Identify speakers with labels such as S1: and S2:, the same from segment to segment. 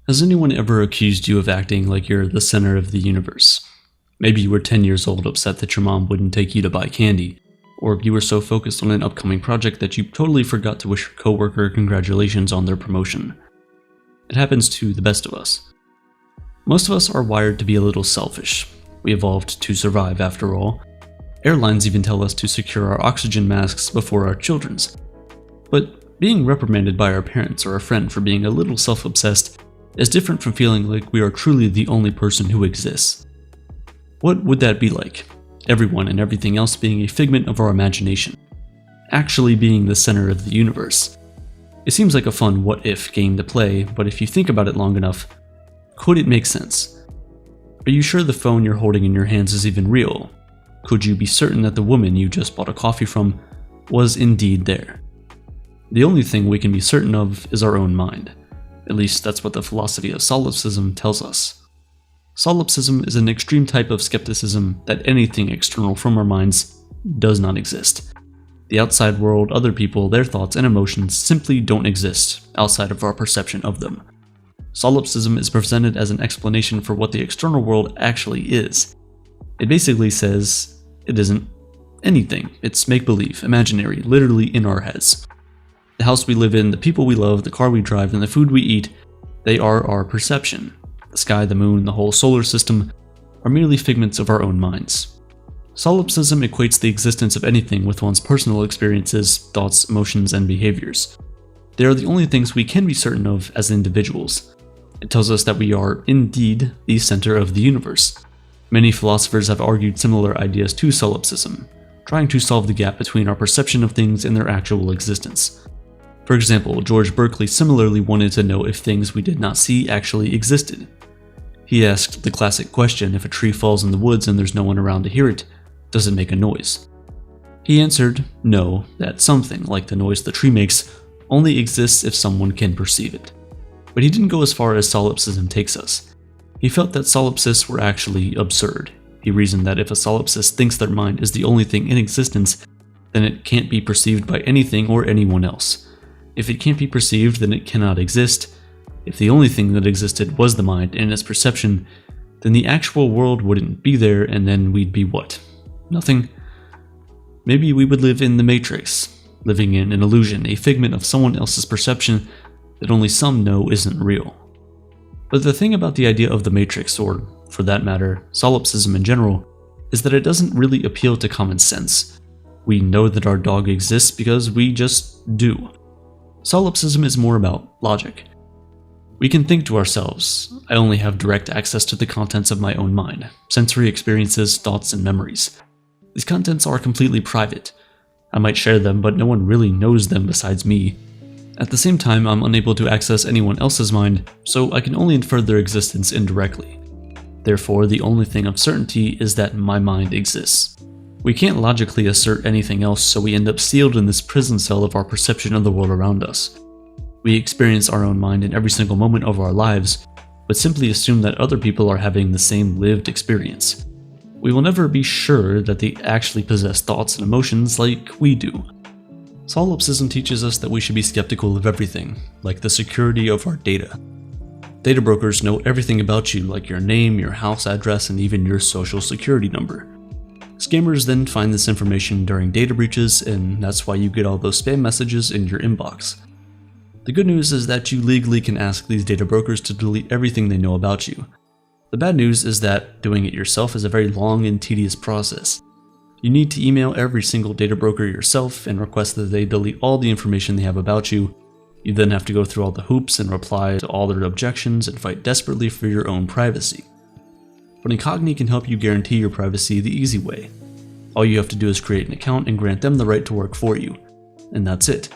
S1: Has anyone ever accused you of acting like you're the center of the universe? Maybe you were 10 years old upset that your mom wouldn't take you to buy candy, or you were so focused on an upcoming project that you totally forgot to wish your coworker congratulations on their promotion. It happens to the best of us. Most of us are wired to be a little selfish. We evolved to survive, after all. Airlines even tell us to secure our oxygen masks before our children's. But being reprimanded by our parents or a friend for being a little self-obsessed is different from feeling like we are truly the only person who exists. What would that be like? Everyone and everything else being a figment of our imagination. Actually being the center of the universe. It seems like a fun what-if game to play, but if you think about it long enough, could it make sense? Are you sure the phone you're holding in your hands is even real? Could you be certain that the woman you just bought a coffee from was indeed there? The only thing we can be certain of is our own mind. At least that's what the philosophy of solipsism tells us. Solipsism is an extreme type of skepticism that anything external from our minds does not exist. The outside world, other people, their thoughts and emotions simply don't exist outside of our perception of them. Solipsism is presented as an explanation for what the external world actually is. It basically says it isn't anything. It's make-believe, imaginary, literally in our heads. The house we live in, the people we love, the car we drive, and the food we eat, they are our perception. The sky, the moon, the whole solar system are merely figments of our own minds. Solipsism equates the existence of anything with one's personal experiences, thoughts, emotions, and behaviors. They are the only things we can be certain of as individuals. It tells us that we are, indeed, the center of the universe. Many philosophers have argued similar ideas to solipsism, trying to solve the gap between our perception of things and their actual existence. For example, George Berkeley similarly wanted to know if things we did not see actually existed. He asked the classic question, if a tree falls in the woods and there's no one around to hear it, does it make a noise? He answered, no, that something, like the noise the tree makes, only exists if someone can perceive it. But he didn't go as far as solipsism takes us. He felt that solipsists were actually absurd. He reasoned that if a solipsist thinks their mind is the only thing in existence, then it can't be perceived by anything or anyone else. If it can't be perceived, then it cannot exist. If the only thing that existed was the mind and its perception, then the actual world wouldn't be there, and then we'd be what? Nothing? Maybe we would live in the Matrix, living in an illusion, a figment of someone else's perception that only some know isn't real. But the thing about the idea of the Matrix, or for that matter, solipsism in general, is that it doesn't really appeal to common sense. We know that our dog exists because we just do. Solipsism is more about logic. We can think to ourselves, I only have direct access to the contents of my own mind, sensory experiences, thoughts, and memories. These contents are completely private. I might share them, but no one really knows them besides me. At the same time, I'm unable to access anyone else's mind, so I can only infer their existence indirectly. Therefore, the only thing of certainty is that my mind exists. We can't logically assert anything else, so we end up sealed in this prison cell of our perception of the world around us. We experience our own mind in every single moment of our lives, but simply assume that other people are having the same lived experience. We will never be sure that they actually possess thoughts and emotions like we do. Solipsism teaches us that we should be skeptical of everything, like the security of our data. Data brokers know everything about you, like your name, your house address, and even your social security number. Scammers then find this information during data breaches, and that's why you get all those spam messages in your inbox. The good news is that you legally can ask these data brokers to delete everything they know about you. The bad news is that doing it yourself is a very long and tedious process. You need to email every single data broker yourself and request that they delete all the information they have about you. You then have to go through all the hoops and reply to all their objections and fight desperately for your own privacy. But Incogni can help you guarantee your privacy the easy way. All you have to do is create an account and grant them the right to work for you. And that's it.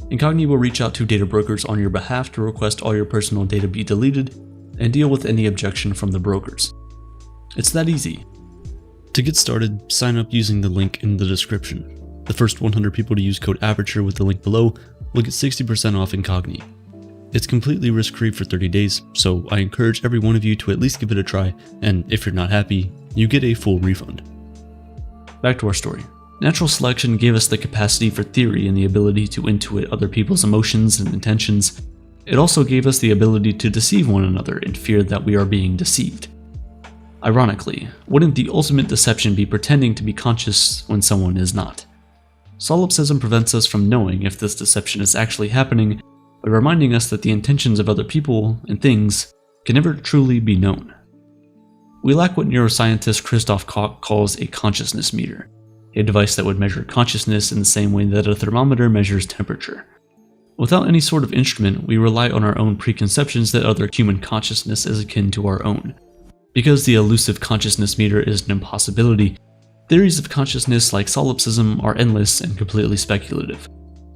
S1: Incogni will reach out to data brokers on your behalf to request all your personal data be deleted and deal with any objection from the brokers. It's that easy. To get started, sign up using the link in the description. The first 100 people to use code APERTURE with the link below will get 60% off Incogni. It's completely risk-free for 30 days, so I encourage every one of you to at least give it a try, and if you're not happy, you get a full refund. Back to our story. Natural selection gave us the capacity for theory and the ability to intuit other people's emotions and intentions, It also gave us the ability to deceive one another in fear that we are being deceived. Ironically, wouldn't the ultimate deception be pretending to be conscious when someone is not? Solipsism prevents us from knowing if this deception is actually happening by reminding us that the intentions of other people and things can never truly be known. We lack what neuroscientist Christoph Koch calls a consciousness meter, a device that would measure consciousness in the same way that a thermometer measures temperature. Without any sort of instrument, we rely on our own preconceptions that other human consciousness is akin to our own. Because the elusive consciousness meter is an impossibility, theories of consciousness like solipsism are endless and completely speculative.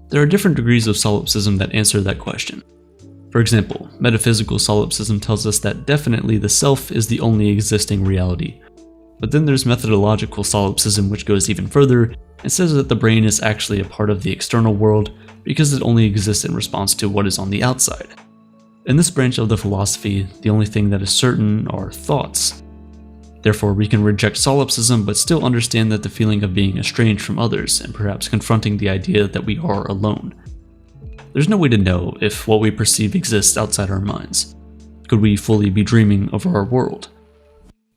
S1: There are different degrees of solipsism that answer that question. For example, metaphysical solipsism tells us that definitely the self is the only existing reality. But then there's methodological solipsism, which goes even further and says that the brain is actually a part of the external world because it only exists in response to what is on the outside. In this branch of the philosophy, the only thing that is certain are thoughts. Therefore, we can reject solipsism but still understand that the feeling of being estranged from others and perhaps confronting the idea that we are alone. There's no way to know if what we perceive exists outside our minds. Could we fully be dreaming of our world?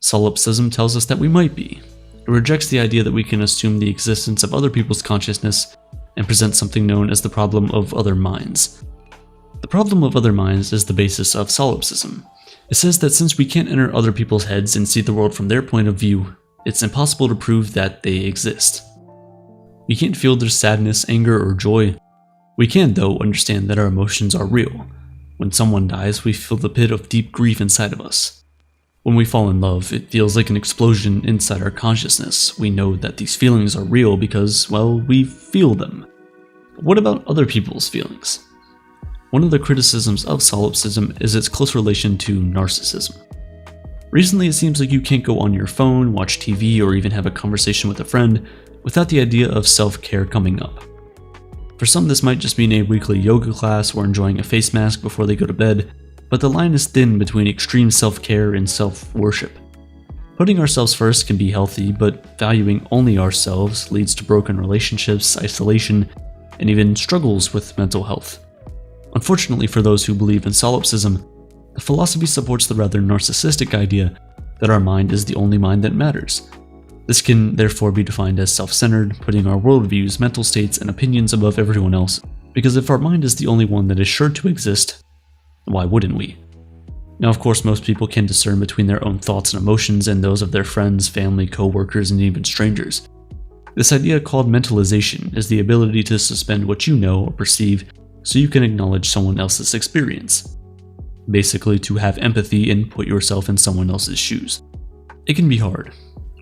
S1: Solipsism tells us that we might be. It rejects the idea that we can assume the existence of other people's consciousness and presents something known as the problem of other minds. The problem of other minds is the basis of solipsism. It says that since we can't enter other people's heads and see the world from their point of view, it's impossible to prove that they exist. We can't feel their sadness, anger, or joy. We can, though, understand that our emotions are real. When someone dies, we feel the pit of deep grief inside of us. When we fall in love, it feels like an explosion inside our consciousness. We know that these feelings are real because, well, we feel them. But what about other people's feelings? One of the criticisms of solipsism is its close relation to narcissism. Recently, it seems like you can't go on your phone, watch TV, or even have a conversation with a friend without the idea of self-care coming up. For some, this might just mean a weekly yoga class or enjoying a face mask before they go to bed, but the line is thin between extreme self-care and self-worship. Putting ourselves first can be healthy, but valuing only ourselves leads to broken relationships, isolation, and even struggles with mental health. Unfortunately for those who believe in solipsism, the philosophy supports the rather narcissistic idea that our mind is the only mind that matters. This can therefore be defined as self-centered, putting our worldviews, mental states, and opinions above everyone else, because if our mind is the only one that is sure to exist, why wouldn't we? Now, of course, most people can discern between their own thoughts and emotions and those of their friends, family, co-workers, and even strangers. This idea called mentalization is the ability to suspend what you know or perceive so you can acknowledge someone else's experience. Basically, to have empathy and put yourself in someone else's shoes. It can be hard.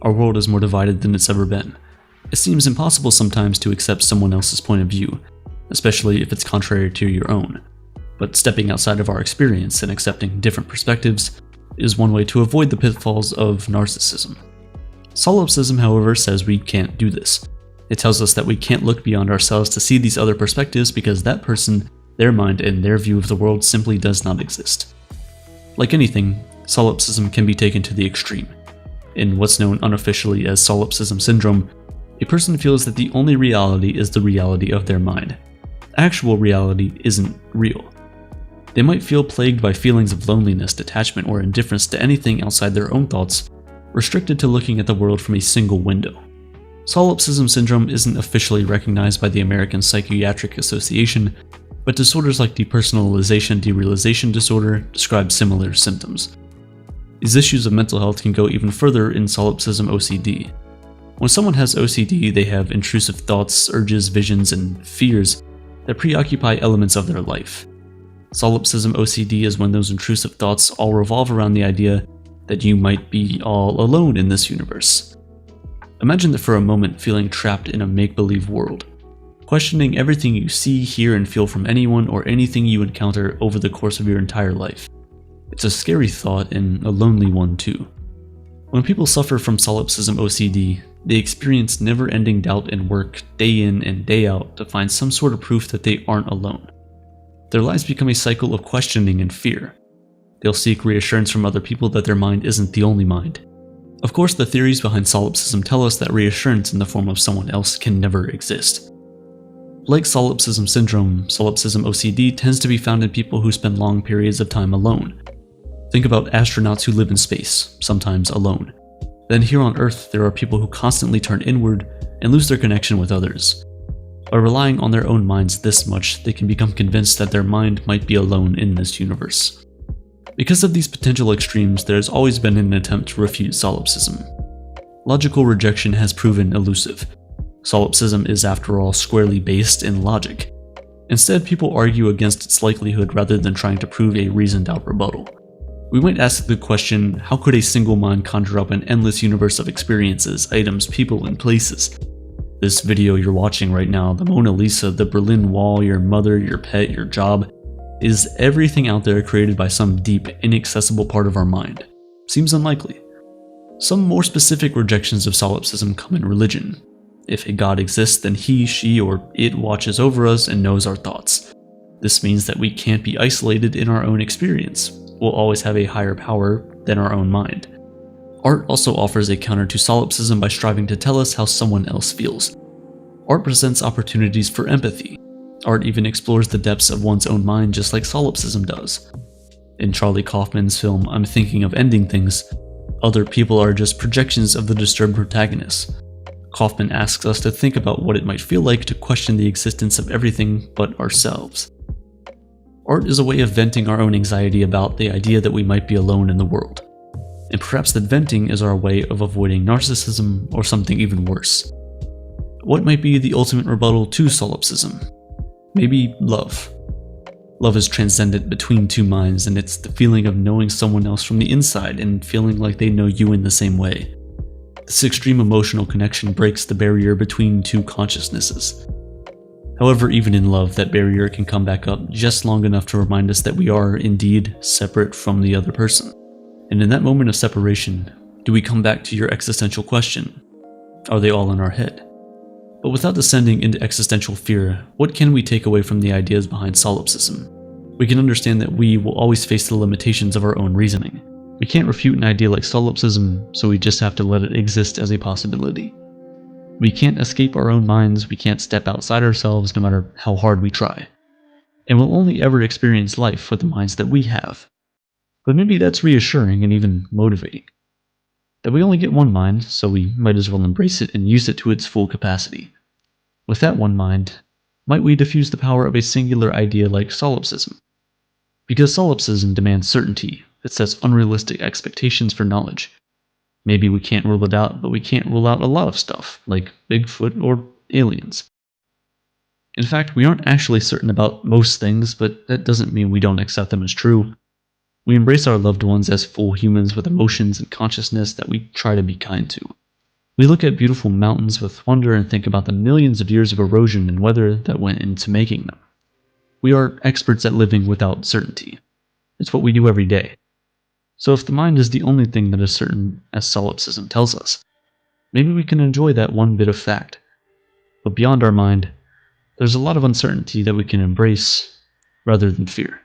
S1: Our world is more divided than it's ever been. It seems impossible sometimes to accept someone else's point of view, especially if it's contrary to your own. But stepping outside of our experience and accepting different perspectives is one way to avoid the pitfalls of narcissism. Solipsism, however, says we can't do this. It tells us that we can't look beyond ourselves to see these other perspectives because that person, their mind, and their view of the world simply does not exist. Like anything, solipsism can be taken to the extreme. In what's known unofficially as solipsism syndrome, a person feels that the only reality is the reality of their mind. Actual reality isn't real. They might feel plagued by feelings of loneliness, detachment, or indifference to anything outside their own thoughts, restricted to looking at the world from a single window. Solipsism syndrome isn't officially recognized by the American Psychiatric Association, but disorders like depersonalization-derealization disorder describe similar symptoms. These issues of mental health can go even further in solipsism OCD. When someone has OCD, they have intrusive thoughts, urges, visions, and fears that preoccupy elements of their life. Solipsism OCD is when those intrusive thoughts all revolve around the idea that you might be all alone in this universe. Imagine that for a moment feeling trapped in a make-believe world, questioning everything you see, hear, and feel from anyone or anything you encounter over the course of your entire life. It's a scary thought and a lonely one too. When people suffer from solipsism OCD, they experience never-ending doubt and work day in and day out to find some sort of proof that they aren't alone. Their lives become a cycle of questioning and fear. They'll seek reassurance from other people that their mind isn't the only mind. Of course, the theories behind solipsism tell us that reassurance in the form of someone else can never exist. Like solipsism syndrome, solipsism OCD tends to be found in people who spend long periods of time alone. Think about astronauts who live in space, sometimes alone. Then here on Earth, there are people who constantly turn inward and lose their connection with others. By relying on their own minds this much, they can become convinced that their mind might be alone in this universe. Because of these potential extremes, there has always been an attempt to refute solipsism. Logical rejection has proven elusive. Solipsism is, after all, squarely based in logic. Instead, people argue against its likelihood rather than trying to prove a reasoned-out rebuttal. We might ask the question, how could a single mind conjure up an endless universe of experiences, items, people, and places? This video you're watching right now, the Mona Lisa, the Berlin Wall, your mother, your pet, your job, is everything out there created by some deep, inaccessible part of our mind? Seems unlikely. Some more specific rejections of solipsism come in religion. If a god exists, then he, she, or it watches over us and knows our thoughts. This means that we can't be isolated in our own experience. We'll always have a higher power than our own mind. Art also offers a counter to solipsism by striving to tell us how someone else feels. Art presents opportunities for empathy. Art even explores the depths of one's own mind just like solipsism does. In Charlie Kaufman's film I'm Thinking of Ending Things, other people are just projections of the disturbed protagonist. Kaufman asks us to think about what it might feel like to question the existence of everything but ourselves. Art is a way of venting our own anxiety about the idea that we might be alone in the world. And perhaps that venting is our way of avoiding narcissism or something even worse. What might be the ultimate rebuttal to solipsism? Maybe love. Love is transcendent between two minds, and it's the feeling of knowing someone else from the inside and feeling like they know you in the same way. This extreme emotional connection breaks the barrier between two consciousnesses. However, even in love, that barrier can come back up just long enough to remind us that we are, indeed, separate from the other person. And in that moment of separation, do we come back to your existential question? Are they all in our head? But without descending into existential fear, what can we take away from the ideas behind solipsism? We can understand that we will always face the limitations of our own reasoning. We can't refute an idea like solipsism, so we just have to let it exist as a possibility. We can't escape our own minds, we can't step outside ourselves no matter how hard we try. And we'll only ever experience life with the minds that we have. But maybe that's reassuring and even motivating. That we only get one mind, so we might as well embrace it and use it to its full capacity. With that one mind, might we diffuse the power of a singular idea like solipsism? Because solipsism demands certainty. It sets unrealistic expectations for knowledge. Maybe we can't rule it out, but we can't rule out a lot of stuff, like Bigfoot or aliens. In fact, we aren't actually certain about most things, but that doesn't mean we don't accept them as true. We embrace our loved ones as full humans with emotions and consciousness that we try to be kind to. We look at beautiful mountains with wonder and think about the millions of years of erosion and weather that went into making them. We are experts at living without certainty. It's what we do every day. So if the mind is the only thing that is certain, as solipsism tells us, maybe we can enjoy that one bit of fact. But beyond our mind, there's a lot of uncertainty that we can embrace rather than fear.